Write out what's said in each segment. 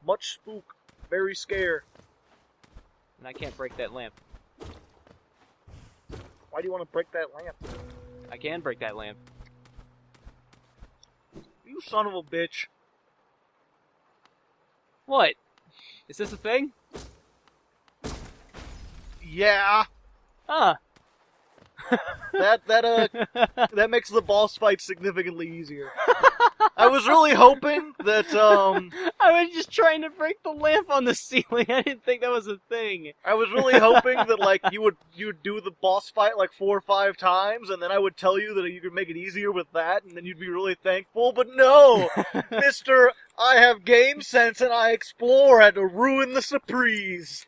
Much spook. Very scare. And I can't break that lamp. Why do you want to break that lamp? I can break that lamp. You son of a bitch. What? Is this a thing? Yeah. Huh. That makes the boss fight significantly easier. I was really hoping that I was just trying to break the lamp on the ceiling. I didn't think that was a thing. I was really hoping that like you would do the boss fight like 4 or 5 times, and then I would tell you that you could make it easier with that, and then you'd be really thankful. But no, Mister, I have game sense and I explore had to ruin the surprise.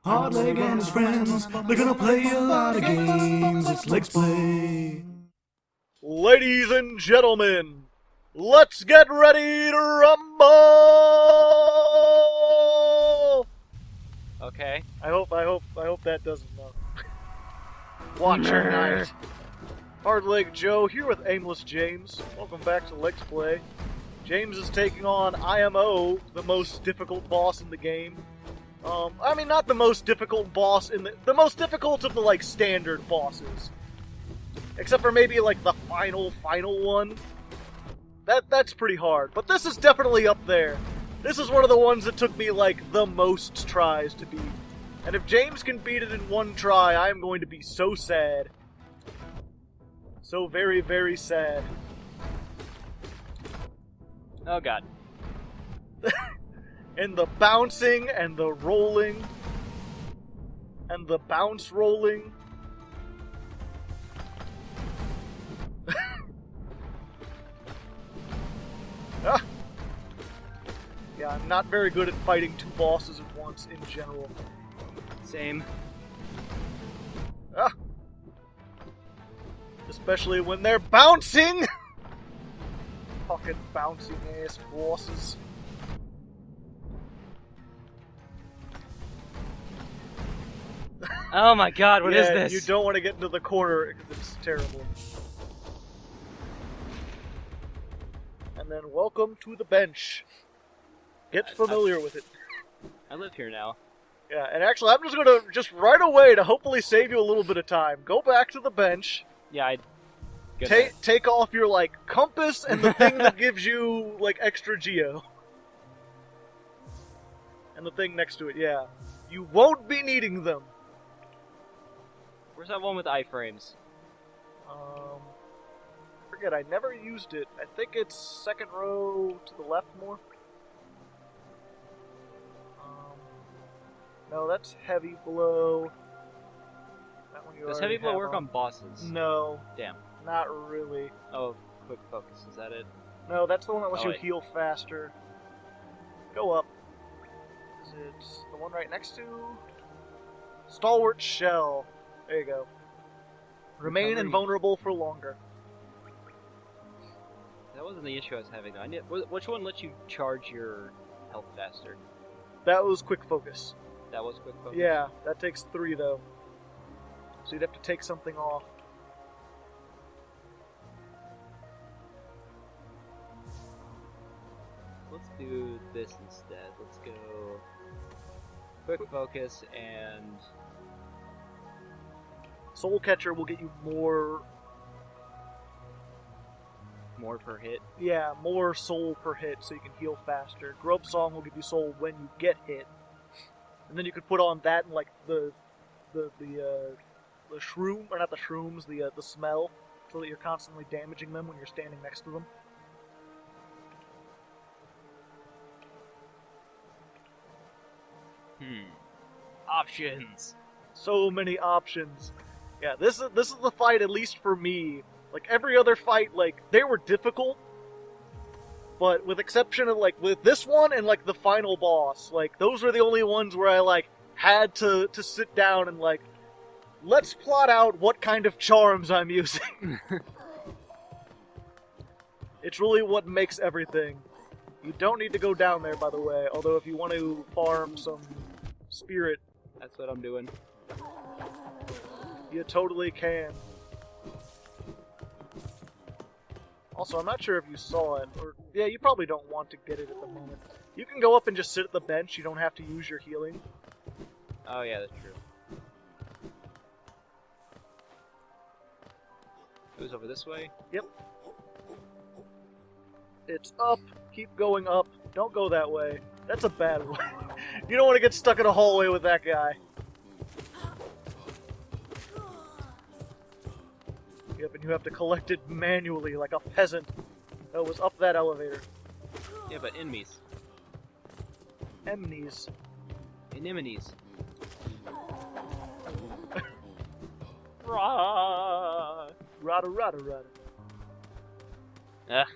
Hardleg and his friends, they're gonna play a lot of games. It's Legsplay. Ladies and gentlemen, let's get ready to rumble! Okay. I hope that does enough. Watch your night. Hardleg Joe here with Aimless James. Welcome back to Legsplay. James is taking on IMO, the most difficult boss in the game. I mean, not the most difficult boss in the most difficult of the, like, standard bosses. Except for maybe, like, the final one. That's pretty hard. But this is definitely up there. This is one of the ones that took me, like, the most tries to beat. And if James can beat it in 1 try, I am going to be so sad. So very, very sad. Oh, God. And the bouncing, and the rolling, and the bounce rolling. Ah. Yeah, I'm not very good at fighting 2 bosses at once in general. Same. Ah. Especially when they're bouncing! Fucking bouncing ass bosses. Oh my God, what is this? You don't want to get into the corner because it's terrible. And then welcome to the bench. Get familiar with it. I live here now. Yeah, and actually I'm just gonna, right away to hopefully save you a little bit of time, go back to the bench. Yeah, Take off your, like, compass and the thing that gives you, like, extra geo. And the thing next to it, yeah. You won't be needing them. Where's that one with iframes? Forget, I never used it. I think it's 2nd row to the left more. No, that's heavy blow. That one you Does already heavy blow have work on bosses? No. Damn. Not really. Oh, quick focus, is that it? No, that's the one that lets you wait. heal faster. Go up. Is it the one right next to? Stalwart Shell. There you go. Remain Recovery. invulnerable for longer. That wasn't the issue I was having. Which one lets you charge your health faster? That was quick focus. That was quick focus? Yeah, that takes 3 though. So you'd have to take something off. Let's do this instead. Let's go quick focus and Soul Catcher will get you more per hit. Yeah, more soul per hit so you can heal faster. Grub Song will give you soul when you get hit. And then you could put on that and like the shroom, or not the shrooms, the smell, so that you're constantly damaging them when you're standing next to them. Options. So many options. Yeah, this is the fight, at least for me. Like every other fight, like they were difficult, but with exception of like with this one and like the final boss, like those are the only ones where I like had to sit down and like, let's plot out what kind of charms I'm using. It's really what makes everything. You don't need to go down there, by the way, although if you want to farm some spirit, that's what I'm doing. You totally can. Also, I'm not sure if you saw it, or yeah, you probably don't want to get it at the moment. You can go up and just sit at the bench. You don't have to use your healing. Oh yeah, that's true. It was over this way? Yep. It's up. Keep going up. Don't go that way. That's a bad way. You don't want to get stuck in a hallway with that guy. Yep, and you have to collect it manually like a peasant. That was up that elevator. Yeah, but enemies. Enemies. Anemones. Rada, rada, rada. Ugh.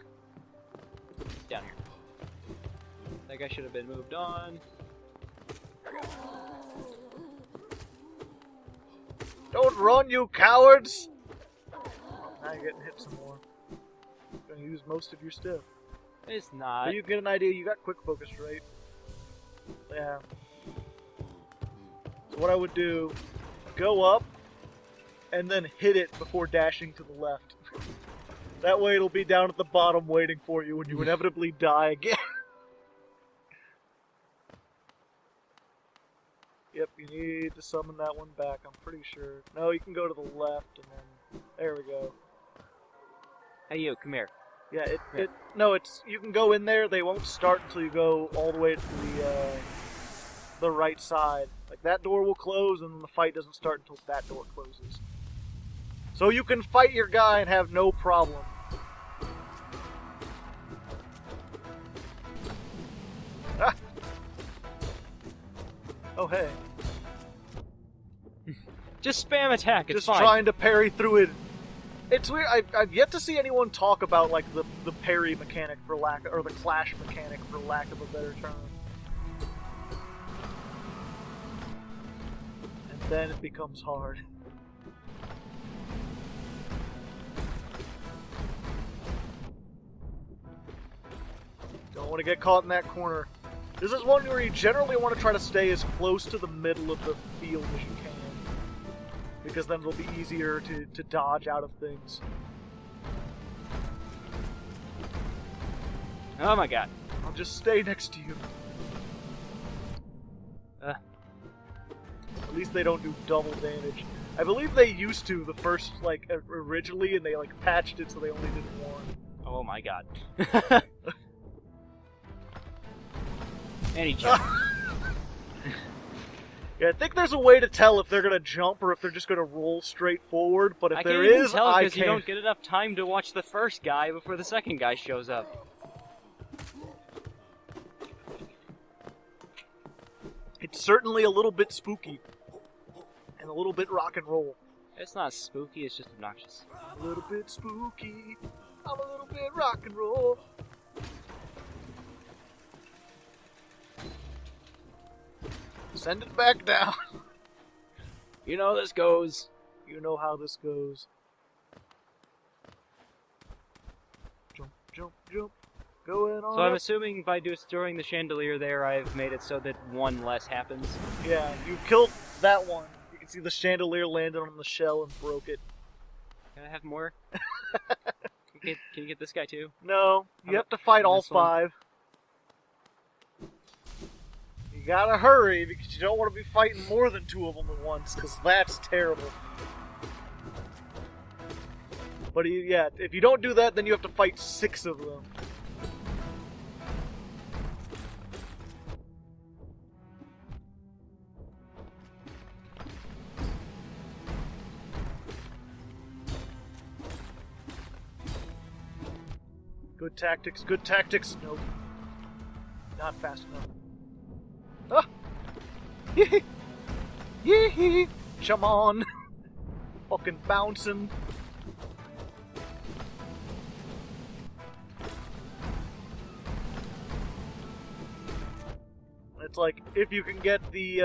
Down here. That guy should have been moved on. Don't run, you cowards! Now you're getting hit some more. You're gonna use most of your stuff. It's not. But you get an idea, you got quick focus, right? Yeah. So what I would do, go up, and then hit it before dashing to the left. That way it'll be down at the bottom waiting for you when you inevitably die again. Yep, you need to summon that one back, I'm pretty sure. No, you can go to the left, and then... There we go. Hey you, come here. Yeah, you can go in there, they won't start until you go all the way to the right side. Like, that door will close, and then the fight doesn't start until that door closes. So you can fight your guy and have no problem. Ah! Oh, hey. Just spam attack, it's Just fine. trying to parry through it. It's weird. I've yet to see anyone talk about like the parry mechanic or the clash mechanic for lack of a better term. And then it becomes hard. Don't want to get caught in that corner. This is one where you generally want to try to stay as close to the middle of the field as you can. Because then it'll be easier to dodge out of things. Oh my god. I'll just stay next to you. At least they don't do double damage. I believe they used to the first, like, originally, and they, like, patched it so they only did one. Oh my god. And he jumped. Yeah, I think there's a way to tell if they're gonna jump or if they're just gonna roll straight forward, but if there is, I because you can't. don't get enough time to watch the first guy before the second guy shows up. It's certainly a little bit spooky. And a little bit rock and roll. It's not spooky, it's just obnoxious. A little bit spooky. I'm a little bit rock and roll. Send it back down. You know this goes. You know how this goes. Jump, jump, jump. Going on. So I'm assuming by destroying the chandelier there, I've made it so that one less happens. Yeah, you killed that one. You can see the chandelier landed on the shell and broke it. Can I have more? Can you get this guy too? No, you have to fight all this one? 5. You gotta hurry because you don't want to be fighting more than 2 of them at once, because that's terrible. But yeah, if you don't do that, then you have to fight 6 of them. Good tactics, good tactics. Nope. Not fast enough. Ah! Yee! Yee! Come on! Fucking bouncing. It's like, if you can get the,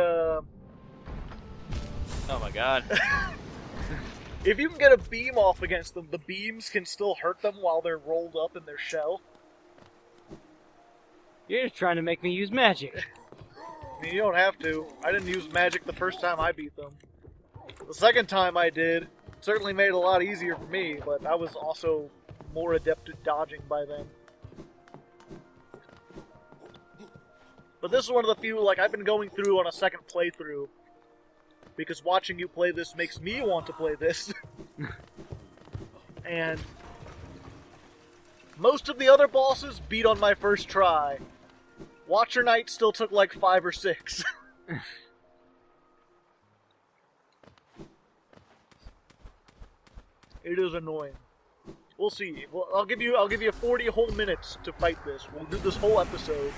Oh my god. if you can get a beam off against them, the beams can still hurt them while they're rolled up in their shell. You're just trying to make me use magic. I mean, you don't have to. I didn't use magic the first time I beat them. The second time I did, it certainly made it a lot easier for me, but I was also more adept at dodging by then. But this is one of the few, like, I've been going through on a second playthrough, because watching you play this makes me want to play this. And most of the other bosses beat on my first try. Watcher Knight still took like 5 or 6. It is annoying. We'll see. Well, I'll give you 40 whole minutes to fight this. We'll do this whole episode.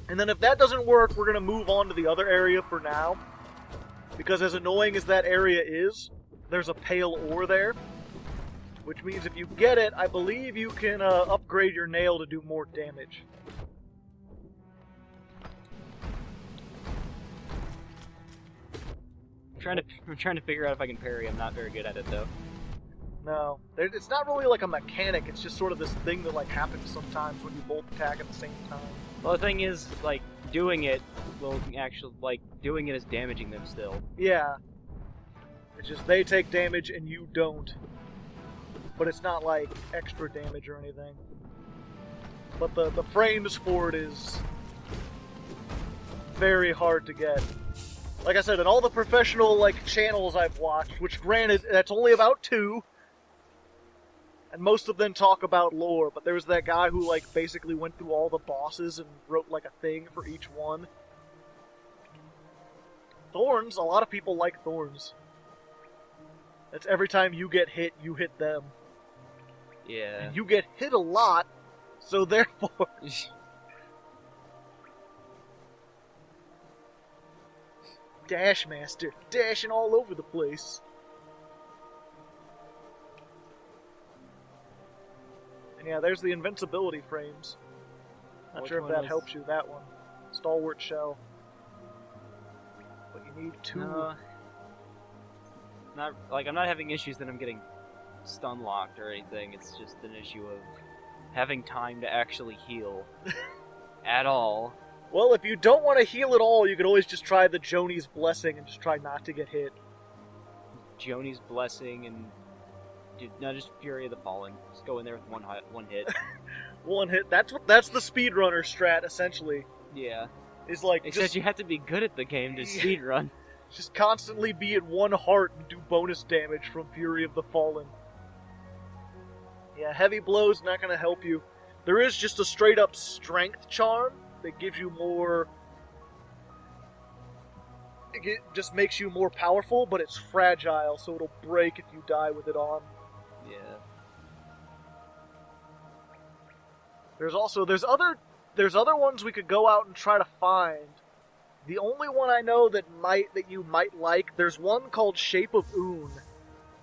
And then if that doesn't work, we're going to move on to the other area for now. Because as annoying as that area is, there's a pale ore there. Which means if you get it, I believe you can upgrade your nail to do more damage. I'm trying to figure out if I can parry. I'm not very good at it, though. No. It's not really like a mechanic, it's just sort of this thing that like happens sometimes when you both attack at the same time. Well, the thing is, like, doing it will actually, like, doing it is damaging them still. Yeah. It's just they take damage and you don't. But it's not like extra damage or anything. But the frames for it is very hard to get. Like I said, in all the professional like channels I've watched, which granted, that's only about 2, and most of them talk about lore, but there's that guy who like basically went through all the bosses and wrote like a thing for each one. Thorns, a lot of people like thorns. That's every time you get hit, you hit them. Yeah. And you get hit a lot, so therefore... Dash Master, dashing all over the place. And yeah, there's the invincibility frames. Not Which sure if one that is- helps you, that one. Stalwart Shell. But you need 2. No. Not, like, I'm not having issues that I'm getting stun locked or anything. It's just an issue of having time to actually heal. At all. Well, if you don't want to heal at all, you could always just try the Joni's Blessing and just try not to get hit. Joni's Blessing and... No, just Fury of the Fallen. Just go in there with one hit. One hit. That's the speedrunner strat, essentially. Yeah. Is like Except just, you have to be good at the game to speedrun. just constantly be at 1 heart and do bonus damage from Fury of the Fallen. Yeah, heavy blows not going to help you. There is just a straight up strength charm that gives you more... It just makes you more powerful, but it's fragile, so it'll break if you die with it on. Yeah. There's other ones we could go out and try to find. The only one I know that you might like, there's one called Shape of Oon.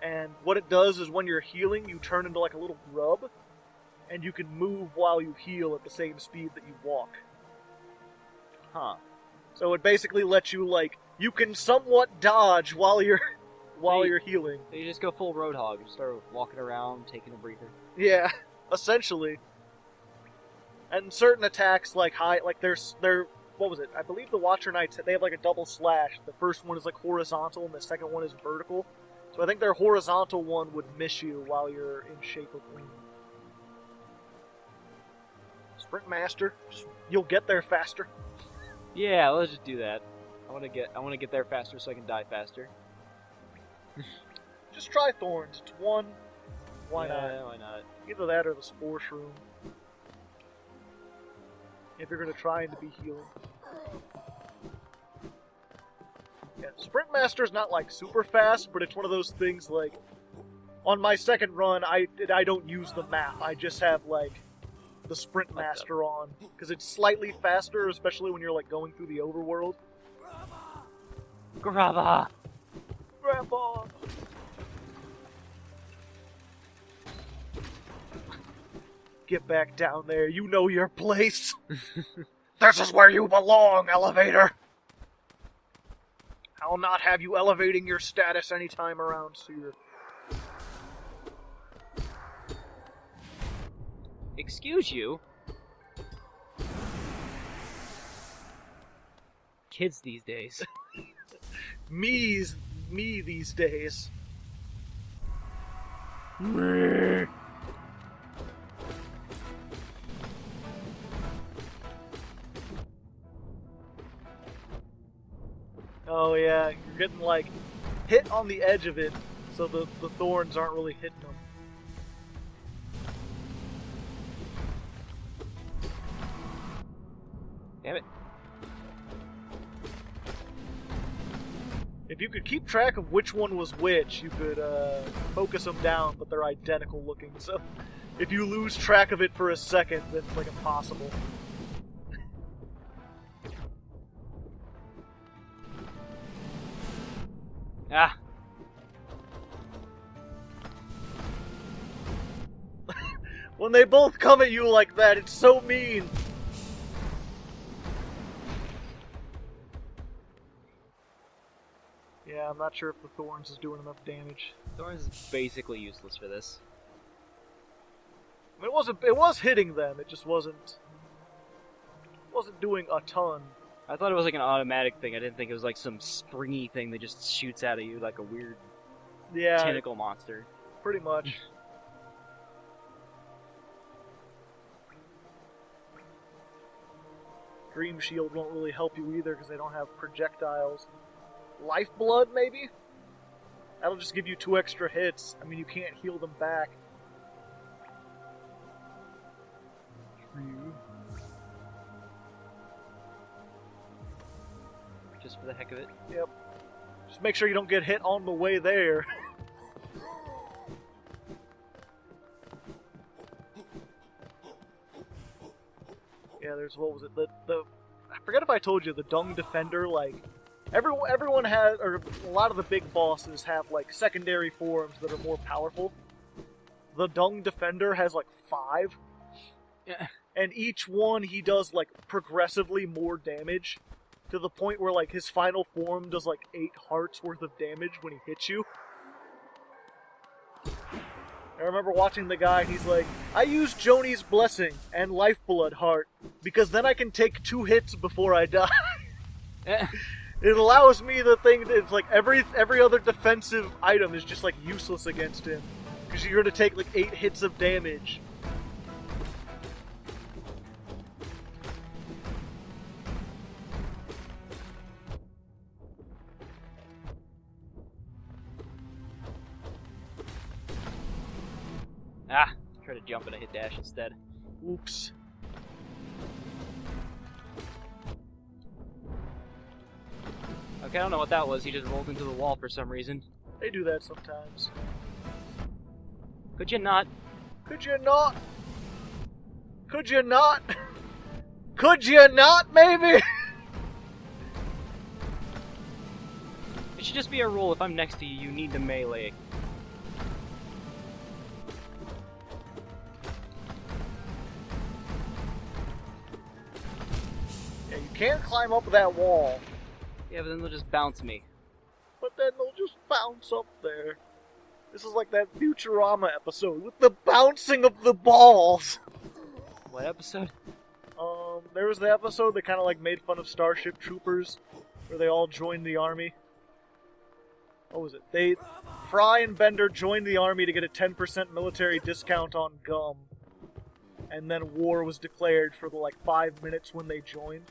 And what it does is when you're healing, you turn into like a little grub, and you can move while you heal at the same speed that you walk. Huh. So it basically lets you like you can somewhat dodge while you're healing. So you just go full Roadhog. You start walking around, taking a breather. Yeah, essentially. And certain attacks like they're what was it? I believe the Watcher Knights, they have like a double slash. The first one is like horizontal and the second one is vertical. So I think their horizontal one would miss you while you're in Shape of Oon. Sprint Master, you'll get there faster. Yeah, let's just do that. I want to get there faster so I can die faster. Just try Thorns. It's 1. Why not? Yeah, why not? Either that or the Spore Shroom. If you're going to try and to be healing. Yeah, Sprint Master's not like super fast, but it's one of those things like on my second run I don't use the map. I just have like the Sprint Master on because it's slightly faster, especially when you're like going through the overworld. Grabba! Grandpa! Get back down there, you know your place. This is where you belong, elevator. I'll not have you elevating your status anytime around here. Excuse you? Kids these days. Me these days. Oh yeah, you're getting like hit on the edge of it, so the thorns aren't really hitting them. Damn it. If you could keep track of which one was which, you could focus them down, but they're identical looking, so if you lose track of it for a second, then it's like impossible. Ah. When they both come at you like that, it's so mean. Yeah, I'm not sure if the thorns is doing enough damage. Thorns is basically useless for this. I mean, it was hitting them, it just wasn't doing a ton. I thought it was like an automatic thing. I didn't think it was like some springy thing that just shoots out at you like a weird tentacle monster. Pretty much. Dream Shield won't really help you either because they don't have projectiles. Lifeblood, maybe? That'll just give you 2 extra hits. I mean, you can't heal them back. Just for the heck of it. Yep. Just make sure you don't get hit on the way there. Yeah, there's, what was it? I forget if I told you, the Dung Defender, like, everyone has, or a lot of the big bosses have, like, secondary forms that are more powerful. The Dung Defender has, like, 5. Yeah. And each one he does, like, progressively more damage, to the point where, like, his final form does, like, 8 hearts worth of damage when he hits you. I remember watching the guy, he's like, I use Joni's Blessing and Lifeblood Heart, because then I can take 2 hits before I die. It allows me the thing that it's like every other defensive item is just like useless against him. Because you're going to take like 8 hits of damage. Ah! Try to jump and I hit dash instead. Oops. Okay, I don't know what that was. He just rolled into the wall for some reason. They do that sometimes. Could you not? Could you not? Could you not? Could you not, maybe? It should just be a rule, if I'm next to you, you need to melee. Yeah, you can't climb up that wall. Yeah, but then they'll just bounce me. But then they'll just bounce up there. This is like that Futurama episode with the bouncing of the balls. What episode? There was the episode that kind of like made fun of Starship Troopers, where they all joined the army. What was it? Fry and Bender joined the army to get a 10% military discount on gum. And then war was declared for the like 5 minutes when they joined.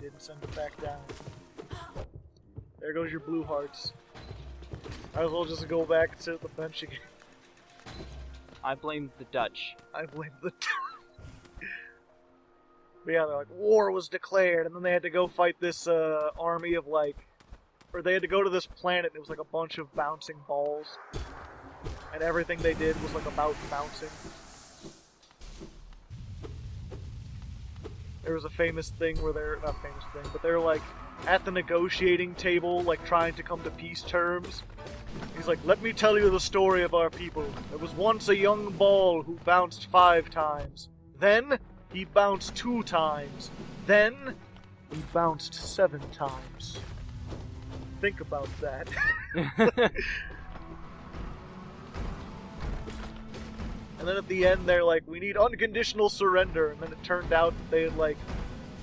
Didn't send it back down. There goes your blue hearts. Might as well just go back and sit at the bench again. I blame the Dutch. I blame the Dutch. But yeah, they're like, war was declared, and then they had to go fight this army of like, or they had to go to this planet, and it was like a bunch of bouncing balls. And everything they did was like about bouncing. There was a famous thing where they're, not famous thing, but they're like at the negotiating table, like trying to come to peace terms. He's like, let me tell you the story of our people. There was once a young ball who bounced 5 times. Then, he bounced 2 times. Then, he bounced 7 times. Think about that. And then at the end, they're like, we need unconditional surrender. And then it turned out that they had, like,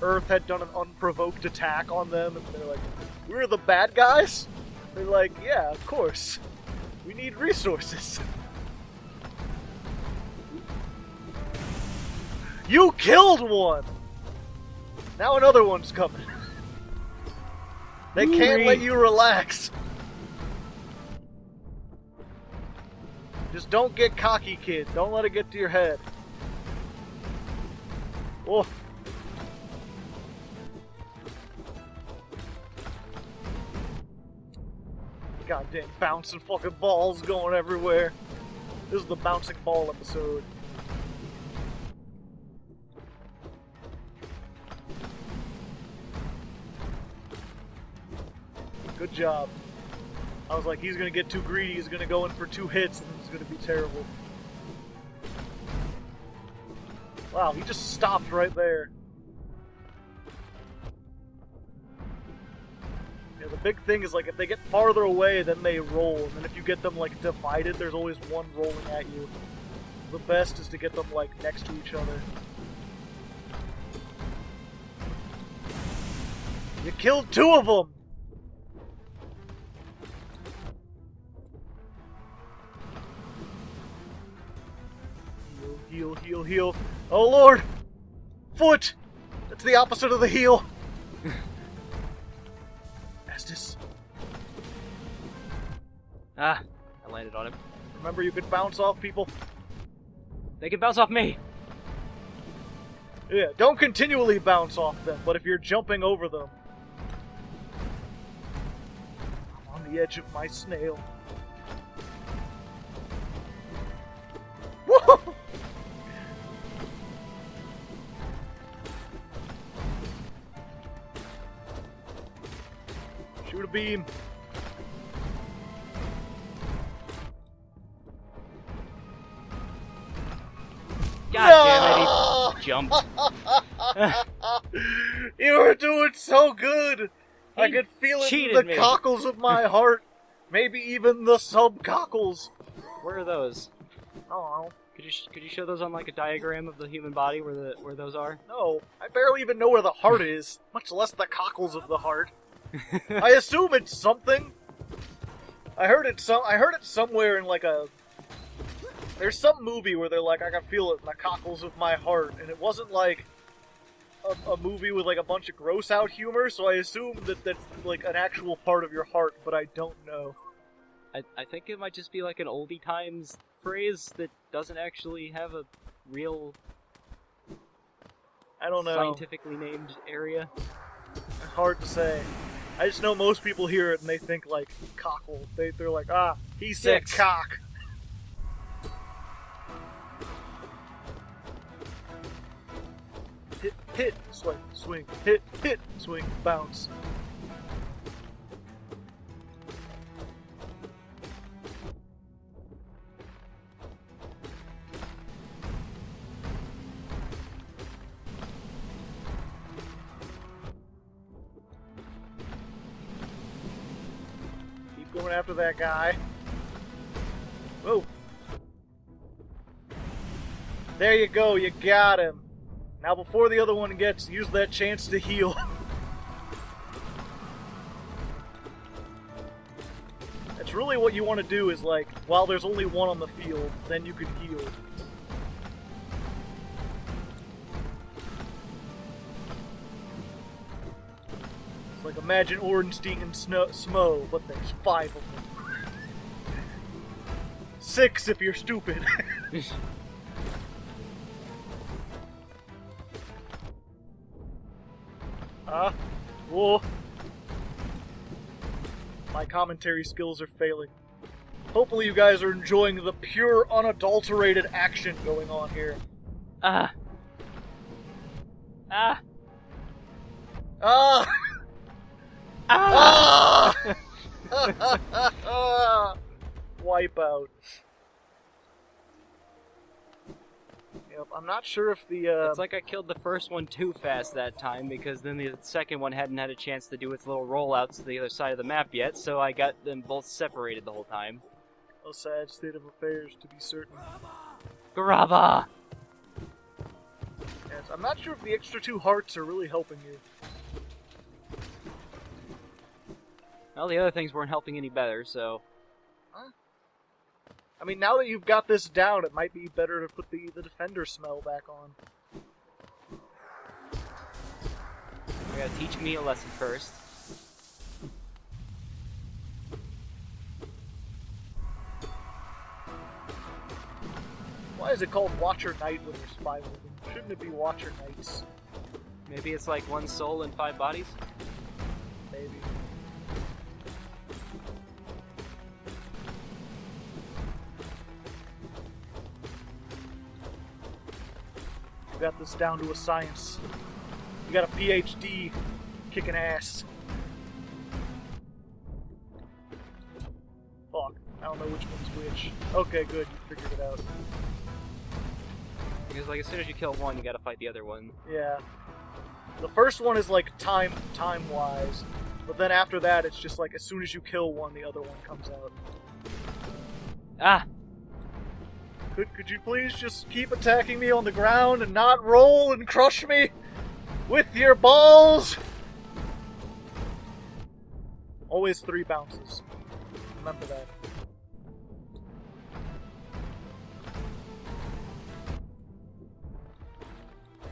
Earth had done an unprovoked attack on them. And they're like, we're the bad guys? They're like, yeah, of course. We need resources. You killed one! Now another one's coming. They can't let you relax. Just don't get cocky, kid. Don't let it get to your head. Oh. Goddamn bouncing fucking balls going everywhere. This is the bouncing ball episode. Good job. I was like, he's gonna get too greedy, he's gonna go in for 2 hits, and it's gonna be terrible. Wow, he just stopped right there. Yeah, the big thing is, like, if they get farther away, then they roll, and then if you get them, like, divided, there's always one rolling at you. The best is to get them, like, next to each other. You killed 2 of them! Heal, heal, heal. Oh lord! Foot! That's the opposite of the heel! Estes. Ah, I landed on him. Remember, you can bounce off people. They can bounce off me! Yeah, don't continually bounce off them, but if you're jumping over them. I'm on the edge of my snail. Woo! Shoot a beam. God damn it, he jumped. You were doing so good! I could feel it in the me. cockles of my heart. Maybe even the sub-cockles. Where are those? Oh, Could you show those on like a diagram of the human body where those are? no. I barely even know where the heart is, much less the cockles of the heart. I assume it's something. I heard it somewhere in like a... There's some movie where they're like, I can feel it in the cockles of my heart, and it wasn't like a movie with like a bunch of gross out humor, so I assume that that's like an actual part of your heart, but I don't know. I think it might just be like an oldie times phrase that doesn't actually have a real I don't know. scientifically named area. Hard to say. I just know most people hear it and they think like cockle. They're like, ah, he said Six. cock. Hit, hit, swing, swing, hit, hit, swing, bounce. Keep going after that guy. Whoa. There you go, you got him. Now before the other one gets, use that chance to heal. That's really what you want to do is like, while there's only one on the field, then you can heal. It's like imagine Ornstein and Smo, but there's 5 of them. 6 if you're stupid. Whoa. My commentary skills are failing. Hopefully you guys are enjoying the pure, unadulterated action going on here. Ah. Ah. Ah! Ah! Ah! Wipe out. Yep, I'm not sure if the, It's like I killed the first one too fast that time, because then the second one hadn't had a chance to do its little rollouts to the other side of the map yet, so I got them both separated the whole time. A sad state of affairs, to be certain. Garaba! Yes, I'm not sure if the extra 2 hearts are really helping you. Well, the other things weren't helping any better, so... Huh? I mean, now that you've got this down, it might be better to put the defender smell back on. You gotta teach me a lesson first. Why is it called Watcher Night when there's 5 of them? Shouldn't it be Watcher Nights? Maybe it's like 1 soul and 5 bodies? Maybe. You got this down to a science. You got a PhD kicking ass. Fuck. I don't know which one's which. Okay, good. You figured it out. Because like as soon as you kill one, you gotta fight the other one. Yeah. The first one is like time-wise, but then after that, it's just like as soon as you kill one, the other one comes out. Ah! Could you please just keep attacking me on the ground and not roll and crush me with your balls? Always 3 bounces. Remember that.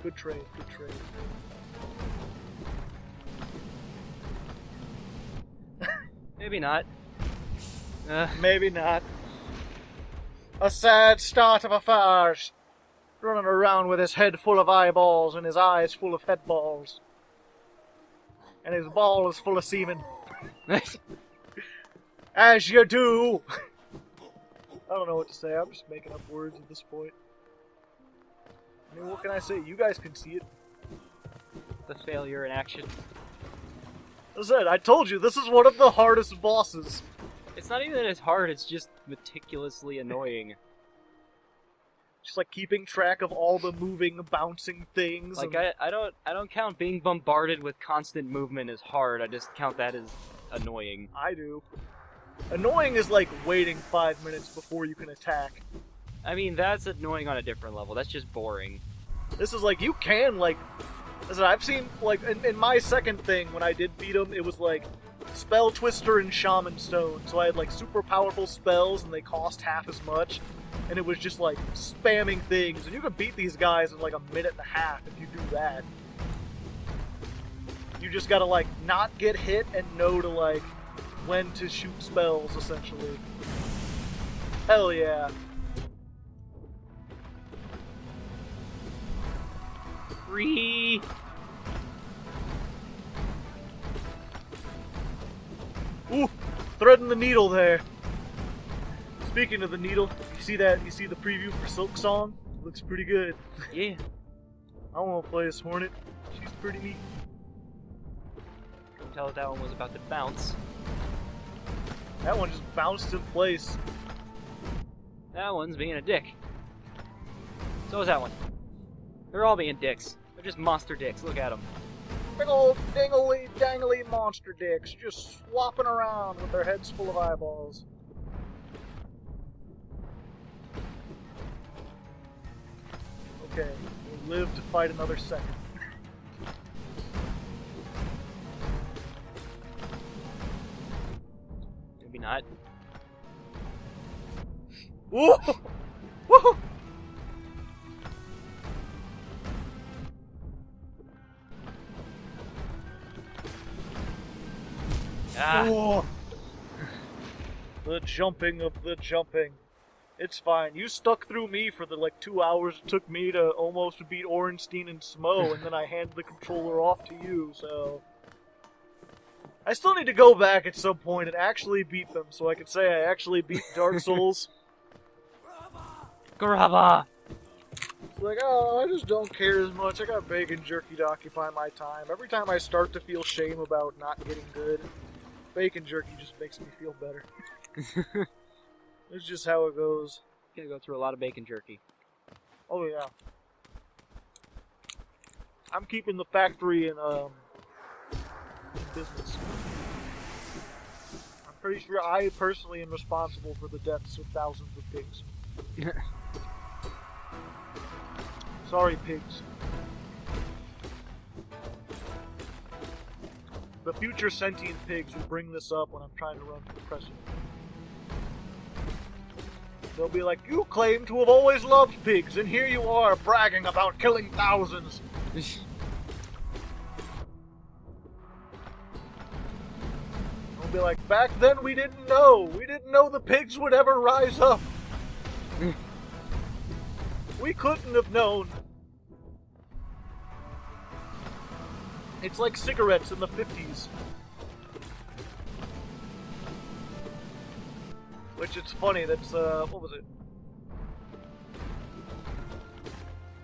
Good trade, good trade. Maybe not. Maybe not. A sad start of affairs. Running around with his head full of eyeballs and his eyes full of head balls. And his ball is full of semen. As you do! I don't know what to say, I'm just making up words at this point. I mean, what can I say? You guys can see it. The failure in action. As I said, I told you, this is one of the hardest bosses. It's not even that it's hard, it's just meticulously annoying. Just like keeping track of all the moving, bouncing things. Like and... I don't count being bombarded with constant movement as hard, I just count that as annoying. I do. Annoying is like waiting 5 minutes before you can attack. I mean, that's annoying on a different level, that's just boring. This is like, you can like... Listen, I've seen, like, in my second thing, when I did beat him, it was like Spell Twister and Shaman Stone. So I had like super powerful spells and they cost half as much. And it was just like spamming things. And you can beat these guys in like 1.5 minutes if you do that. You just gotta like not get hit and know to like when to shoot spells, essentially. Hell yeah. Free! Ooh, threading the needle there. Speaking of the needle, you see that? You see the preview for Silk Song? Looks pretty good. Yeah. I want to play as Hornet. She's pretty neat. Can tell that one was about to bounce. That one just bounced in place. That one's being a dick. So is that one. They're all being dicks. They're just monster dicks. Look at them. Big old dingly dangly monster dicks just swapping around with their heads full of eyeballs. Okay, we'll live to fight another second. Maybe not. Woo! Woo! Ah. Oh. The jumping of the jumping. It's fine. You stuck through me for the like 2 hours it took me to almost beat Orenstein and Smo, and then I handed the controller off to you, so... I still need to go back at some point and actually beat them, so I can say I actually beat Dark Souls. Grava! It's like, oh, I just don't care as much. I got bacon jerky to occupy my time. Every time I start to feel shame about not getting good, bacon jerky just makes me feel better. It's just how it goes. Gonna go through a lot of bacon jerky. Oh yeah. I'm keeping the factory in business. I'm pretty sure I personally am responsible for the deaths of thousands of pigs. Sorry, pigs. The future sentient pigs will bring this up when I'm trying to run for president. They'll be like, you claim to have always loved pigs, and here you are bragging about killing thousands. They'll be like, back then we didn't know. We didn't know the pigs would ever rise up. We couldn't have known. It's like cigarettes in the 50s. Which it's funny, that's, what was it?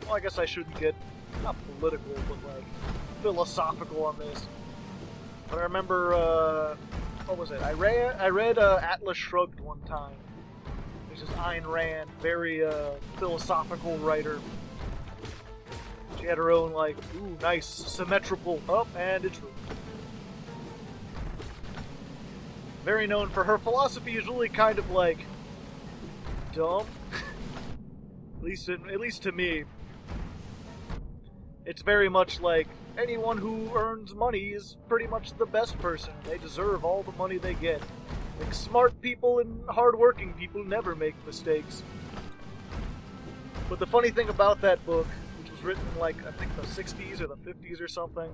Well, I guess I shouldn't get, not political, but, like, philosophical on this. But I remember, what was it? I read Atlas Shrugged one time. Which is Ayn Rand, very, philosophical writer. She had her own, like, ooh, nice, symmetrical, and it's ruined. Very known for her philosophy is really kind of, like, dumb. at least to me. It's very much like, anyone who earns money is pretty much the best person. They deserve all the money they get. Like, smart people and hardworking people never make mistakes. But the funny thing about that book, which was written in, like, I think the 60s or the 50s or something,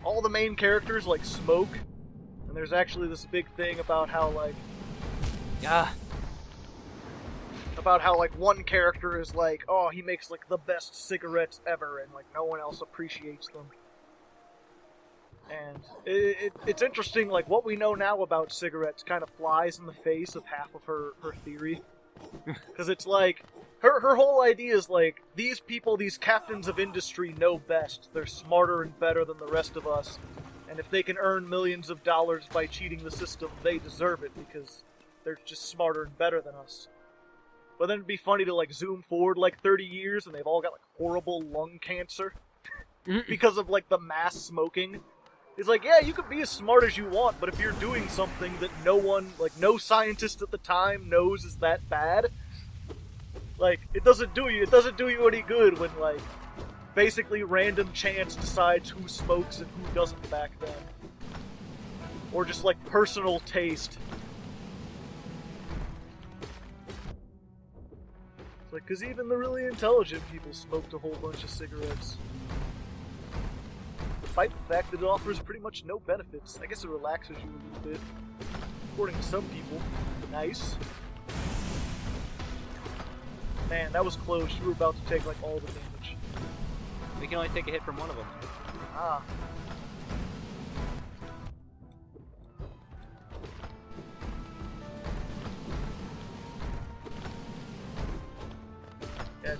all the main characters, like, smoke. And there's actually this big thing about how, like... About how, like, one character is like, oh, he makes, like, the best cigarettes ever, and, like, no one else appreciates them. And it's interesting, like, what we know now about cigarettes kind of flies in the face of half of her theory. Because it's like, her whole idea is like, these people, these captains of industry know best. They're smarter and better than the rest of us. And if they can earn millions of dollars by cheating the system, they deserve it because they're just smarter and better than us. But then it'd be funny to, like, zoom forward, like, 30 years, and they've all got, like, horrible lung cancer. Because of, like, the mass smoking. It's like, yeah, you can be as smart as you want, but if you're doing something that no one, like, no scientist at the time knows is that bad, like, it doesn't do you any good when, like, basically random chance decides who smokes and who doesn't back then. Or just, like, personal taste. It's like, because even the really intelligent people smoked a whole bunch of cigarettes. Despite the fact that it offers pretty much no benefits. I guess it relaxes you a little bit. According to some people. Nice. Man, that was close. You were about to take, like, all the damage. We can only take a hit from one of them. Ah. Yeah,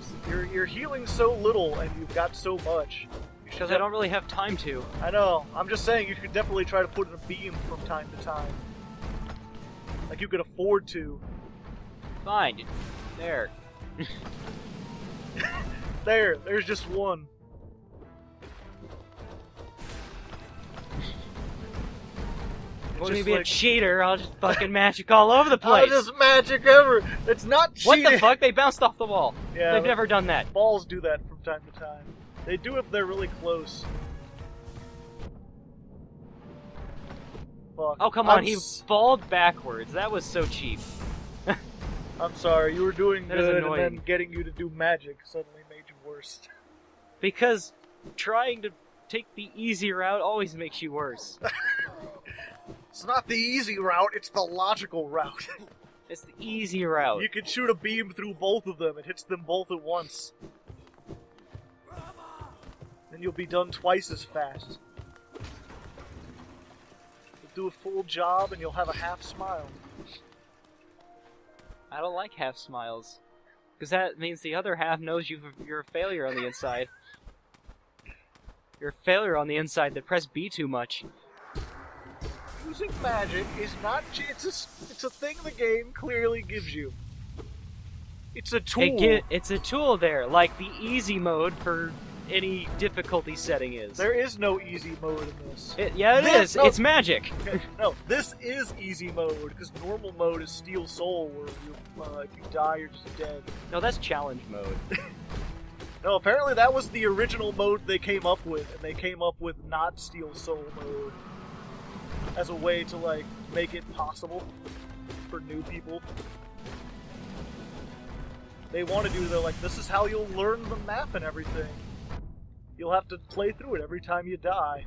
you're healing so little and you've got so much. Because I don't really have time to. I know. I'm just saying you could definitely try to put in a beam from time to time. Like you could afford to. Fine. There. There's just one. Want me to be a cheater? I'll just fucking magic all over the place. I'll just magic over. It's not cheating. What the fuck? They bounced off the wall. Yeah, they've never done that. Balls do that from time to time. They do if they're really close. Fuck. Oh, come on. He balled backwards. That was so cheap. I'm sorry. You were doing that good, and then getting you to do magic suddenly made you worse. Because trying to take the easy route always makes you worse. It's not the easy route, it's the logical route. It's the easy route. You can shoot a beam through both of them. It hits them both at once. Then you'll be done twice as fast. You'll do a full job and you'll have a half smile. I don't like half smiles. Because that means the other half knows you're a failure on the inside. You're a failure on the inside that pressed B too much. Using magic is not... It's a thing the game clearly gives you. It's a tool. It's a tool there, like the easy mode for any difficulty setting is. There is no easy mode in this. It is. No, it's magic. No, this is easy mode, because normal mode is Steel Soul, where if you die, you're just dead. No, that's challenge mode. No, apparently that was the original mode they came up with, and they came up with not Steel Soul mode as a way to, like, make it possible for new people. They want to do, they're like, this is how you'll learn the map and everything. You'll have to play through it every time you die.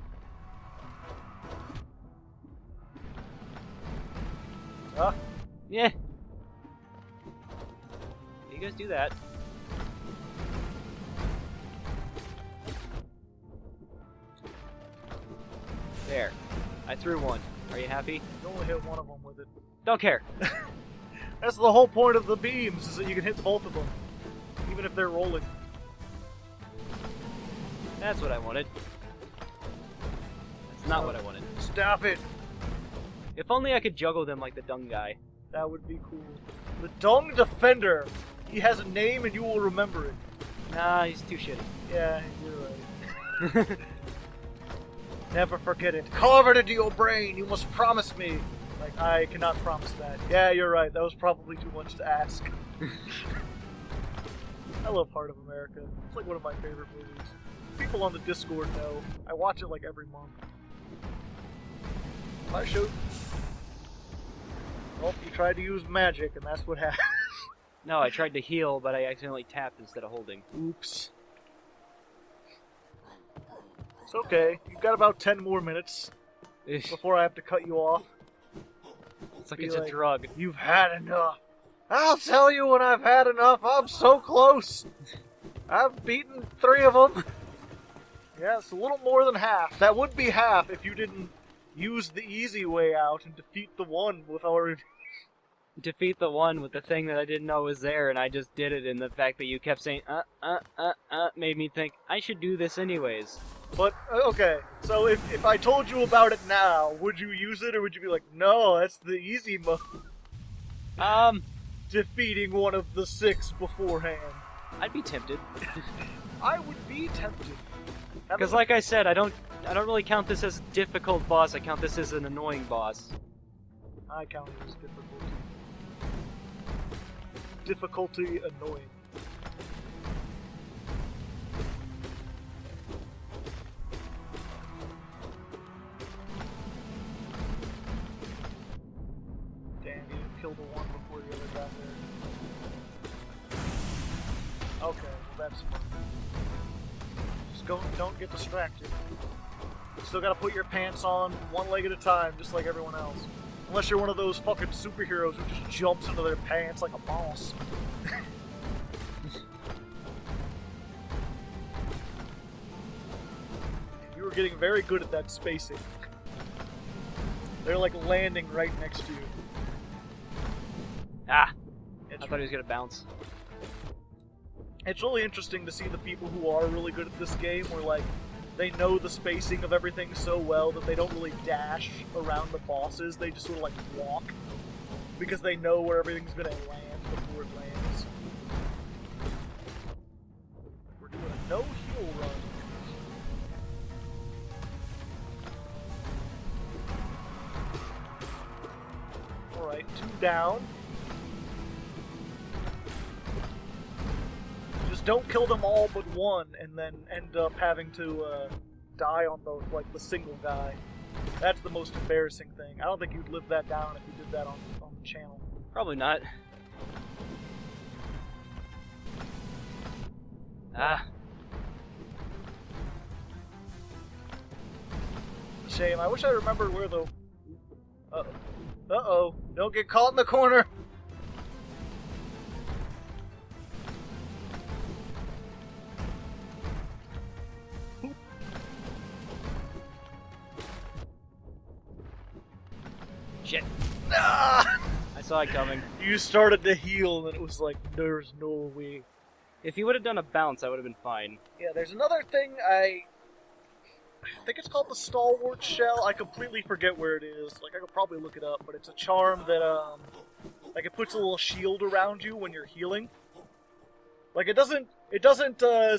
Yeah. You guys do that. There. I threw one. Are you happy? You only hit one of them with it. Don't care. That's the whole point of the beams, is that you can hit both of them. Even if they're rolling. That's what I wanted. That's not what I wanted. Stop it! If only I could juggle them like the dung guy. That would be cool. The Dung Defender! He has a name and you will remember it. Nah, he's too shitty. Yeah, you're right. Never forget it. Carve it into your brain! You must promise me! Like, I cannot promise that. Yeah, you're right. That was probably too much to ask. I love Heart of America. It's like one of my favorite movies. People on the Discord know. I watch it like every month. I shoot. Well, you tried to use magic, and that's what happened. No, I tried to heal, but I accidentally tapped instead of holding. Oops. It's okay. You've got about 10 more minutes before I have to cut you off. It's like it's a drug. You've had enough. I'll tell you when I've had enough. I'm so close. I've beaten 3 of them. Yeah, it's a little more than half. That would be half if you didn't use the easy way out and defeat the one with our... Defeat the one with the thing that I didn't know was there, and I just did it, and the fact that you kept saying, made me think, I should do this anyways. But, okay, so if I told you about it now, would you use it, or would you be like, no, that's the easy mode? Defeating one of the 6 beforehand. I'd be tempted. I would be tempted. Because like I said, I don't really count this as a difficult boss, I count this as an annoying boss. I count it as difficulty. Difficulty annoying. Damn, you didn't kill the one before the other got there. Okay, well that's fun. Just don't get distracted. You still gotta put your pants on one leg at a time, just like everyone else. Unless you're one of those fucking superheroes who just jumps into their pants like a boss. You were getting very good at that spacing. They're like landing right next to you. I thought he was gonna bounce. It's really interesting to see the people who are really good at this game where like they know the spacing of everything so well that they don't really dash around the bosses, they just sort of like walk because they know where everything's gonna land before it lands. We're doing a no heal run. Alright, 2 down. Just don't kill them all but one, and then end up having to die on the single guy. That's the most embarrassing thing. I don't think you'd live that down if you did that on the channel. Probably not. Shame. I wish I remembered where the... Uh-oh. Don't get caught in the corner! Shit. Ah! I saw it coming. You started to heal and it was like, there's no way. If he would have done a bounce, I would have been fine. Yeah, there's another thing I think it's called the Stalwart Shell. I completely forget where it is. Like, I could probably look it up, but it's a charm that, like, it puts a little shield around you when you're healing. Like, it doesn't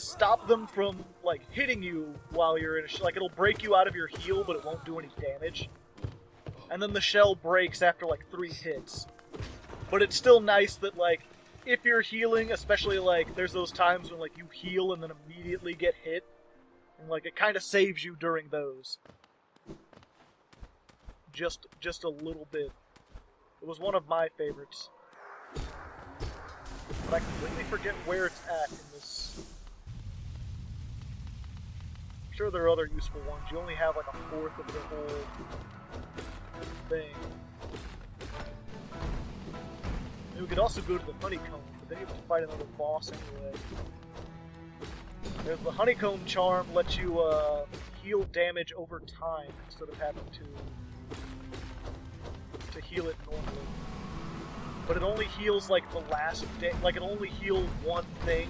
stop them from, like, hitting you while you're in a... Like, it'll break you out of your heal, but it won't do any damage. And then the shell breaks after, like, 3 hits. But it's still nice that, like, if you're healing, especially, like, there's those times when, like, you heal and then immediately get hit. And, like, it kind of saves you during those. Just a little bit. It was one of my favorites. But I completely forget where it's at in this. I'm sure there are other useful ones. You only have, like, a 1/4 of the whole thing. We could also go to the honeycomb, but then you have to fight another boss anyway. There's the honeycomb charm, lets you heal damage over time instead of having to heal it normally. But it only heals like the last like it only heals one thing.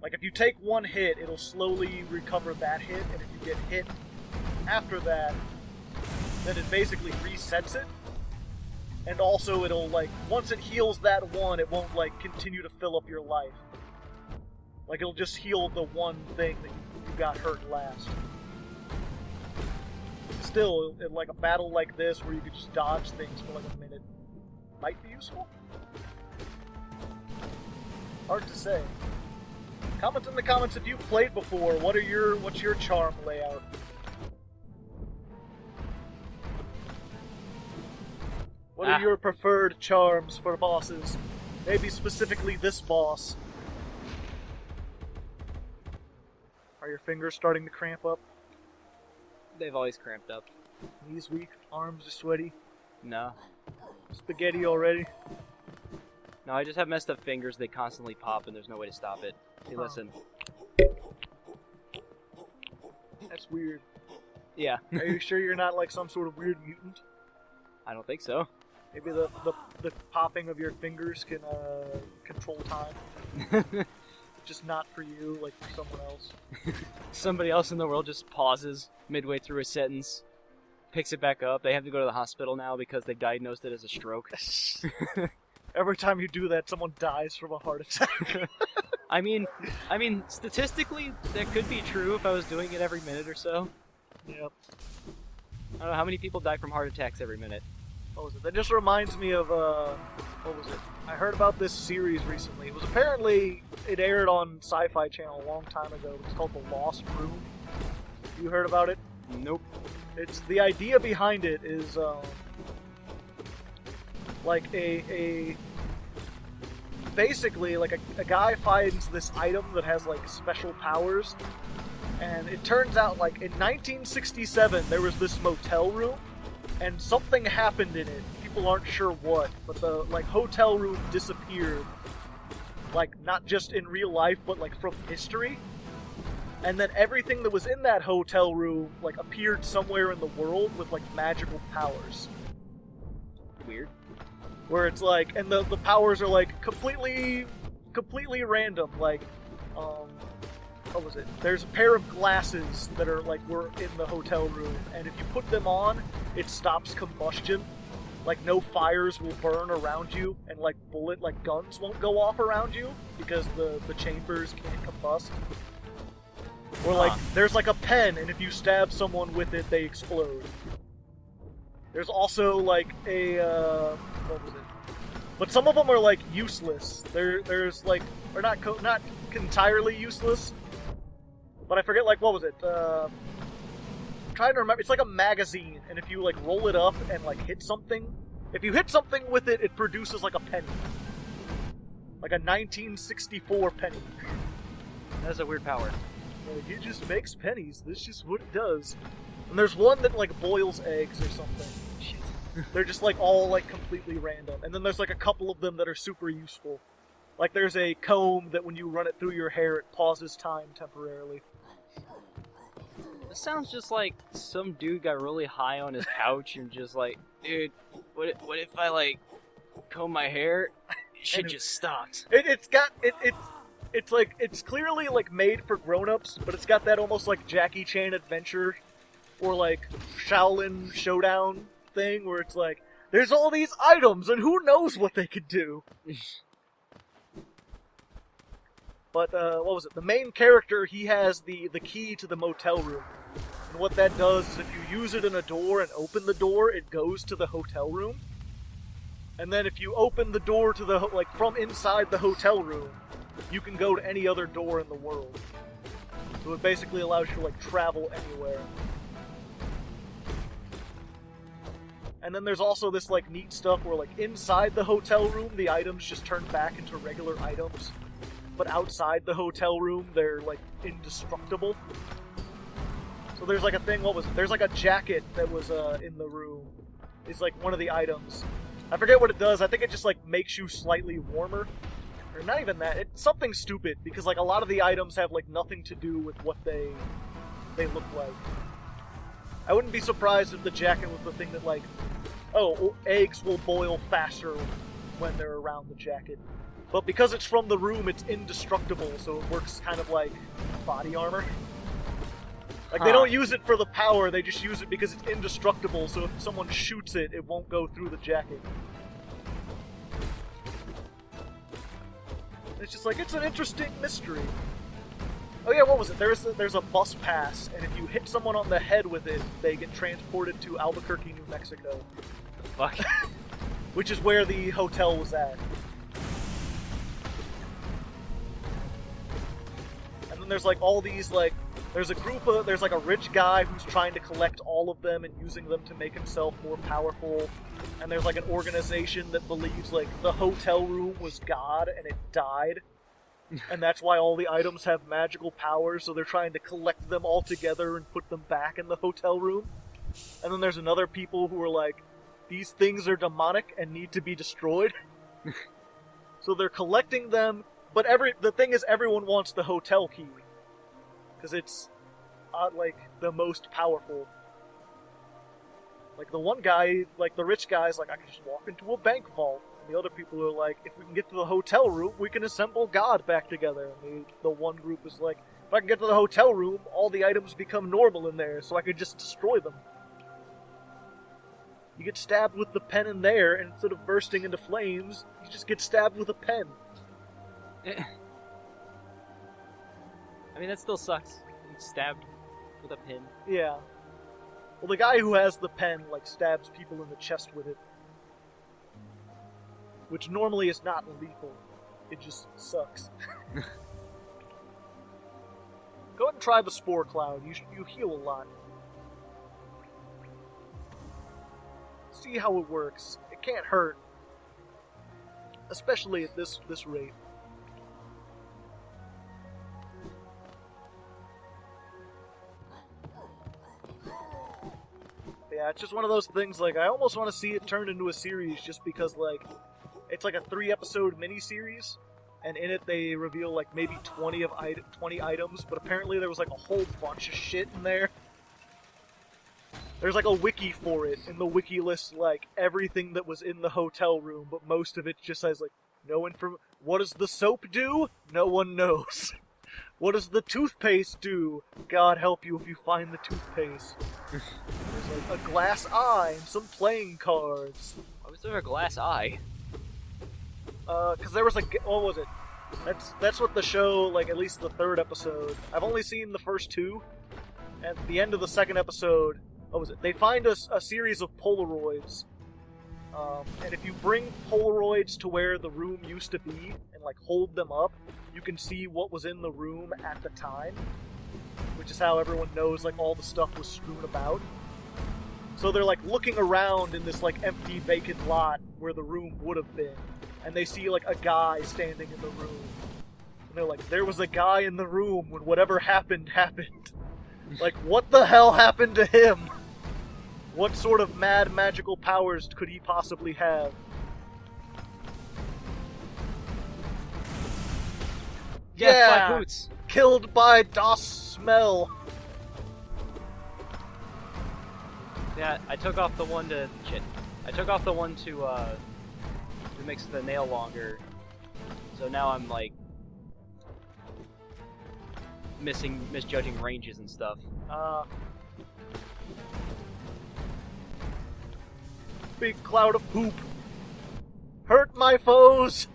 Like if you take one hit, it'll slowly recover that hit, and if you get hit after that, then it basically resets it. And also it'll like, once it heals that one, it won't like continue to fill up your life. Like it'll just heal the one thing that you got hurt last. Still, in like a battle like this where you could just dodge things for like a minute, might be useful? Hard to say. Comment in the comments if you've played before. What's your charm layout? What are your preferred charms for bosses? Maybe specifically this boss. Are your fingers starting to cramp up? They've always cramped up. Knees weak, arms are sweaty. No. Spaghetti already. No, I just have messed up fingers. They constantly pop and there's no way to stop it. Hey, listen. That's weird. Yeah. Are you sure you're not like some sort of weird mutant? I don't think so. Maybe the popping of your fingers can control time. Just not for you, like for someone else. Somebody else in the world just pauses midway through a sentence, picks it back up. They have to go to the hospital now because they diagnosed it as a stroke. Every time you do that, someone dies from a heart attack. I mean, statistically, that could be true if I was doing it every minute or so. Yep. I don't know how many people die from heart attacks every minute. What was it? That just reminds me of, what was it? I heard about this series recently. It was apparently, it aired on Sci-Fi Channel a long time ago. It's called The Lost Room. You heard about it? Nope. It's, the idea behind it is, like basically, like a guy finds this item that has, like, special powers, and it turns out, like, in 1967, there was this motel room, and something happened in it. People aren't sure what, but the, like, hotel room disappeared. Like, not just in real life, but, like, from history. And then everything that was in that hotel room, like, appeared somewhere in the world with, like, magical powers. Weird. Where it's like, and the powers are, like, completely random. Like, what was it? There's a pair of glasses that are, like, were in the hotel room, and if you put them on, it stops combustion. Like, no fires will burn around you, and, like, guns won't go off around you, because the chambers can't combust. Or, like, there's, like, a pen, and if you stab someone with it, they explode. There's also, like, what was it? But some of them are, like, useless. There's, like, or not entirely useless. But I forget, like, what was it? I'm trying to remember. It's like a magazine, and if you, like, roll it up and, like, hit something, if you hit something with it, it produces, like, a penny. Like a 1964 penny. That's a weird power. Like, it just makes pennies. That's just what it does. And there's one that, like, boils eggs or something. Shit. They're just, like, all, like, completely random. And then there's, like, a couple of them that are super useful. Like, there's a comb that when you run it through your hair, it pauses time temporarily. This sounds just like some dude got really high on his couch and just like, dude, what if I, like, comb my hair? Shit just stopped. It's like, it's clearly, like, made for grown-ups, but it's got that almost, like, Jackie Chan adventure or, like, Shaolin Showdown thing where it's like, there's all these items and who knows what they could do. But, what was it? The main character, he has the key to the motel room. And what that does is if you use it in a door and open the door, it goes to the hotel room. And then if you open the door to the, like, from inside the hotel room, you can go to any other door in the world. So it basically allows you to, like, travel anywhere. And then there's also this, like, neat stuff where, like, inside the hotel room, the items just turn back into regular items. But outside the hotel room, they're, like, indestructible. So there's, like, a thing, what was it? There's, like, a jacket that was, in the room. It's, like, one of the items. I forget what it does. I think it just, like, makes you slightly warmer. Or not even that. It's something stupid, because, like, a lot of the items have, like, nothing to do with what they they look like. I wouldn't be surprised if the jacket was the thing that, like, oh, eggs will boil faster when they're around the jacket. But because it's from the room, it's indestructible, so it works kind of like body armor. Like, they don't use it for the power, they just use it because it's indestructible, so if someone shoots it, it won't go through the jacket. It's just like, it's an interesting mystery. Oh yeah, what was it? There's a bus pass, and if you hit someone on the head with it, they get transported to Albuquerque, New Mexico. The fuck? Which is where the hotel was at. And then there's like all these like, there's like a rich guy who's trying to collect all of them and using them to make himself more powerful. And there's like an organization that believes like the hotel room was God and it died. And that's why all the items have magical powers, so they're trying to collect them all together and put them back in the hotel room. And then there's another people who are like, these things are demonic and need to be destroyed. So they're collecting them, but the thing is everyone wants the hotel key. Because it's, like, the most powerful. Like, the one guy, like, the rich guy's like, I can just walk into a bank vault. And the other people are like, if we can get to the hotel room, we can assemble God back together. And the one group is like, if I can get to the hotel room, all the items become normal in there, so I could just destroy them. You get stabbed with the pen in there, and instead of bursting into flames, you just get stabbed with a pen. I mean, that still sucks. Being stabbed with a pin. Yeah. Well, the guy who has the pen, like, stabs people in the chest with it. Which normally is not lethal. It just sucks. Go ahead and try the Spore Cloud. You heal a lot. See how it works. It can't hurt. Especially at this rate. Yeah, it's just one of those things, like, I almost want to see it turned into a series just because, like, it's like a 3-episode miniseries, and in it they reveal, like, maybe 20 items, but apparently there was, like, a whole bunch of shit in there. There's, like, a wiki for it, and the wiki lists, like, everything that was in the hotel room, but most of it just says, like, no information. What does the soap do? No one knows. What does the toothpaste do? God help you if you find the toothpaste. There's, like, a glass eye and some playing cards. Why was there a glass eye? Because there was, like, what was it? That's what the show, like, at least the 3rd episode. I've only seen the first 2. At the end of the 2nd episode, what was it? They find a series of Polaroids. And if you bring Polaroids to where the room used to be and, like, hold them up, you can see what was in the room at the time. Which is how everyone knows, like, all the stuff was strewn about. So they're, like, looking around in this, like, empty, vacant lot where the room would have been. And they see, like, a guy standing in the room. And they're like, there was a guy in the room when whatever happened, happened. Like, what the hell happened to him? What sort of mad magical powers could he possibly have? Death by boots. Killed by Das Smell. Yeah, I took off the one to... Shit. I took off the one to makes the nail longer. So now I'm, like... misjudging ranges and stuff. Big cloud of poop. Hurt my foes!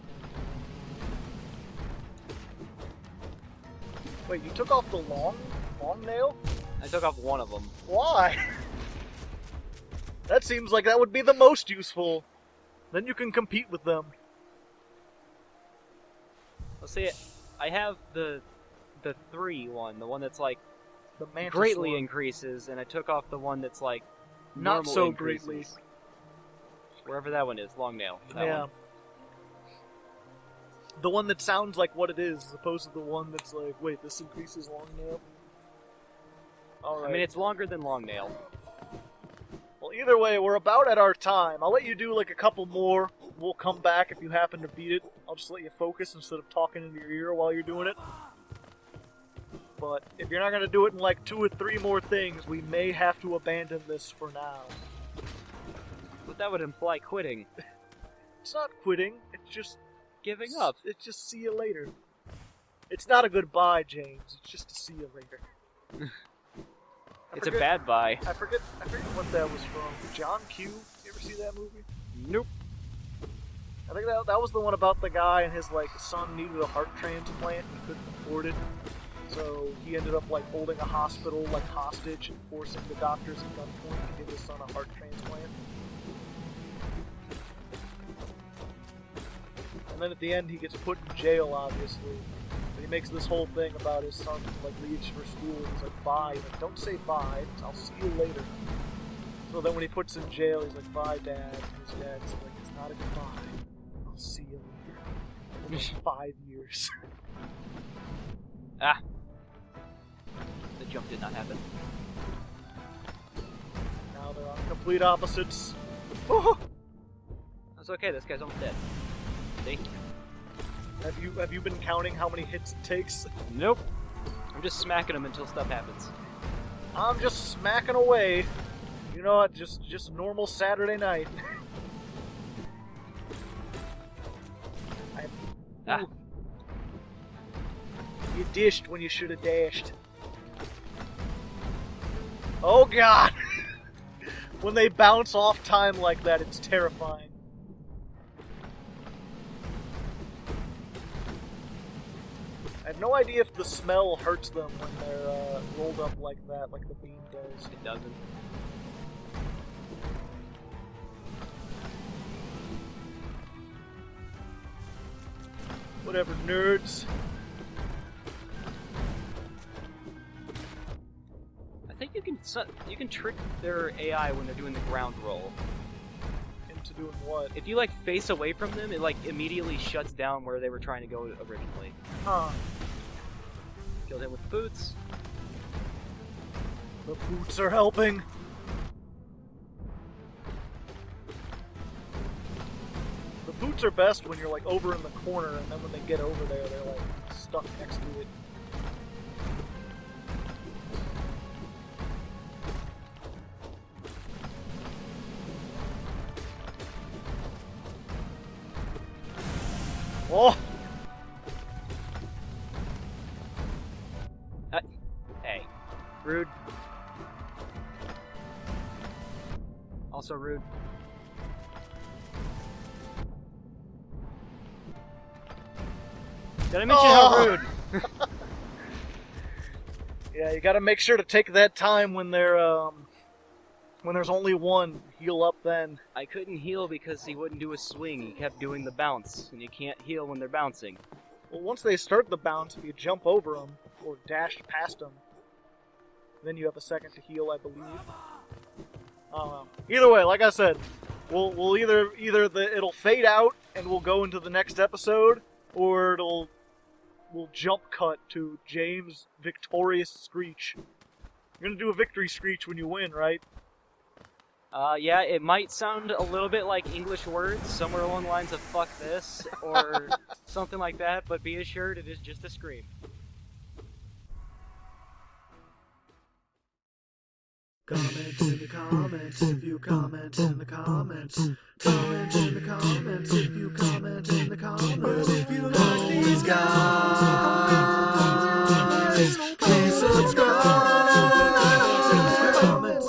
Wait, you took off the long nail? I took off one of them. Why? That seems like that would be the most useful. Then you can compete with them. Let's see, I have the 3 one, the one that's like The mantis greatly one. increases, and I took off the one that's like Not normal so increases. greatly. Wherever that one is, long nail. That Yeah. one. The one that sounds like what it is, as opposed to the one that's like, wait, this increases long nail? Alright. I mean, it's longer than long nail. Well, either way, we're about at our time. I'll let you do like a couple more. We'll come back if you happen to beat it. I'll just let you focus instead of talking into your ear while you're doing it. but if you're not going to do it in like 2 or 3 more things, we may have to abandon this for now. But that would imply quitting. It's not quitting, it's just... Giving up. It's just see you later. It's not a goodbye, James. It's just a see you later. It's a bad bye. I forget what that was from. John Q? You ever see that movie? Nope. I think that was the one about the guy and his like son needed a heart transplant and he couldn't afford it. So he ended up like holding a hospital like hostage and forcing the doctors at gunpoint to give his son a heart transplant. And then at the end he gets put in jail, obviously. But he makes this whole thing about his son like leaves for school and he's like, bye. He's like, don't say bye, I'll see you later. So then when he puts in jail, he's like, bye, Dad. And his dad's like, it's not a goodbye. I'll see you later. Almost 5 years. Ah. The jump did not happen. Now they're on complete opposites. Oh! That's okay, this guy's almost dead. See? Have you been counting how many hits it takes? Nope. I'm just smacking him until stuff happens. I'm just smacking away. You know what? Just normal Saturday night. Ah. You dished when you should have dashed. Oh god! When they bounce off time like that, it's terrifying. I have no idea if the smell hurts them when they're rolled up like that, like the beam does. It doesn't. Whatever, nerds. I think you can trick their AI when they're doing the ground roll. Into doing what? If you like face away from them, it like immediately shuts down where they were trying to go originally. Huh. Killed him with boots. The boots are helping. The boots are best when you're like over in the corner, and then when they get over there, they're like stuck next to it. Oh! Hey. Rude. Also rude. Did I mention how rude? Yeah, you gotta make sure to take that time when they're, when there's only one. Heal up then. I couldn't heal because he wouldn't do a swing. He kept doing the bounce, and you can't heal when they're bouncing. Well, once they start the bounce, if you jump over them, or dash past them, then you have a second to heal, I believe. I don't know. Either way, like I said, we'll either it'll fade out and we'll go into the next episode, or we'll jump cut to James' victorious screech. You're gonna do a victory screech when you win, right? Yeah, it might sound a little bit like English words, somewhere along the lines of fuck this, or something like that, but be assured it is just a scream. Comment in the comments if you comment in the comments. Comment in the comments if you comment in the comments. If you like these guys, please subscribe. Comments.